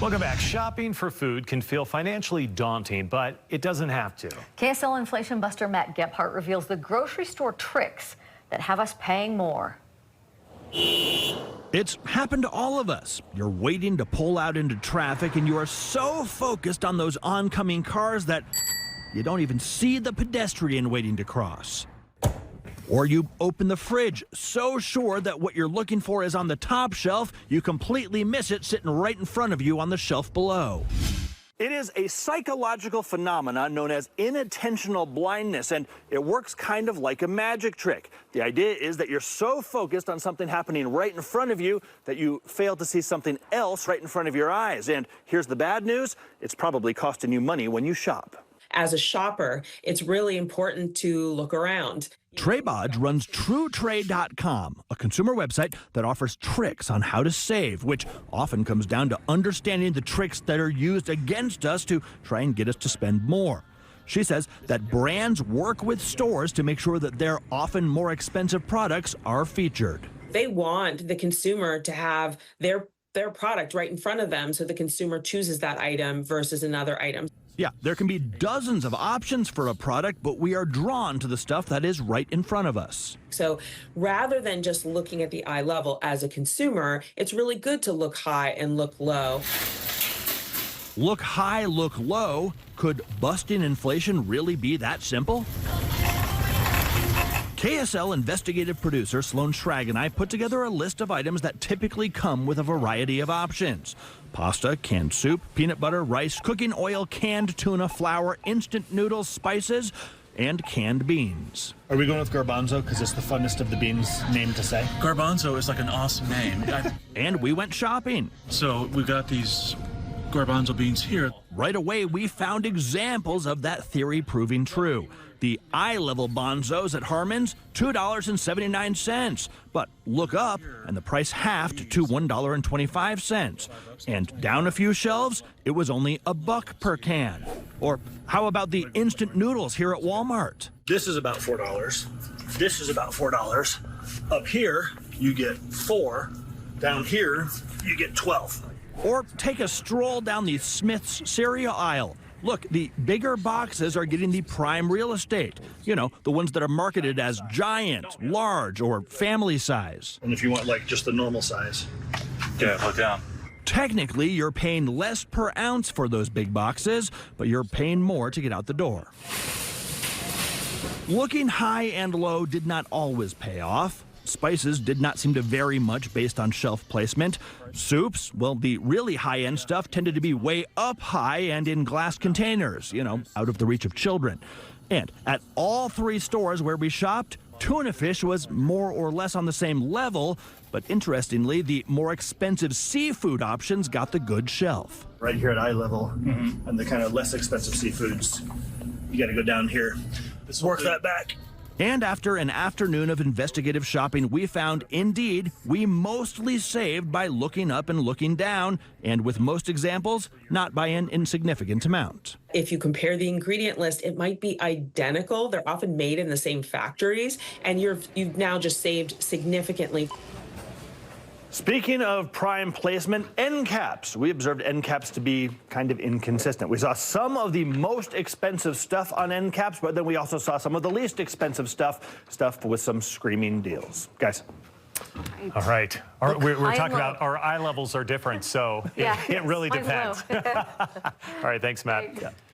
Welcome back. Shopping for food can feel financially daunting, but it doesn't have to. KSL inflation buster Matt Gephardt reveals the grocery store tricks that have us paying more. It's happened to all of us. You're waiting to pull out into traffic and you are so focused on those oncoming cars that you don't even see the pedestrian waiting to cross. Or you open the fridge so sure that what you're looking for is on the top shelf, you completely miss it sitting right in front of you on the shelf below. It is a psychological phenomenon known as inattentional blindness, and it works kind of like a magic trick. The idea is that you're so focused on something happening right in front of you that you fail to see something else right in front of your eyes. And here's the bad news, it's probably costing you money when you shop. As a shopper, it's really important to look around. Trey Bodge runs TrueTrade.com, a consumer website that offers tricks on how to save, which often comes down to understanding the tricks that are used against us to try and get us to spend more. She says that brands work with stores to make sure that their often more expensive products are featured. They want the consumer to have their product right in front of them, so the consumer chooses that item versus another item. Yeah, there can be dozens of options for a product, but we are drawn to the stuff that is right in front of us. So rather than just looking at the eye level as a consumer, it's really good to look high and look low. Look high, look low. Could busting inflation really be that simple? KSL investigative producer Sloan Schrag and I put together a list of items that typically come with a variety of options. Pasta, canned soup, peanut butter, rice, cooking oil, canned tuna, flour, instant noodles, spices, and canned beans. Are we going with garbanzo because it's the funnest of the beans name to say? Garbanzo is like an awesome name. And we went shopping. So we got these garbanzo beans here. Right away, we found examples of that theory proving true. The eye-level bonzos at Harmon's, $2.79. But look up, and the price halved to $1.25. And down a few shelves, it was only $1 per can. Or how about the instant noodles here at Walmart? This is about $4. This is about $4. Up here, you get 4. Down here, you get 12. Or take a stroll down the Smith's cereal aisle. Look, the bigger boxes are getting the prime real estate. You know, the ones that are marketed as giant, large, or family size. And if you want like just the normal size. Yeah, look down. Technically, you're paying less per ounce for those big boxes, but you're paying more to get out the door. Looking high and low did not always pay off. Spices did not seem to vary much based on shelf placement. Soups, well, the really high-end stuff tended to be way up high and in glass containers, you know, out of the reach of children. And at all three stores where we shopped, tuna fish was more or less on the same level, but interestingly, the more expensive seafood options got the good shelf. Right here at eye level, and the kind of less expensive seafoods, you got to go down here. Work that back. And after an afternoon of investigative shopping, we found, indeed, we mostly saved by looking up and looking down, and with most examples, not by an insignificant amount. If you compare the ingredient list, it might be identical. They're often made in the same factories, and you've now just saved significantly. Speaking of prime placement, end caps. We observed end caps to be kind of inconsistent. We saw some of the most expensive stuff on end caps, but then we also saw some of the least expensive stuff with some screaming deals. Guys. All right. We're talking about our eye levels are different, so it really depends. All right, thanks, Matt.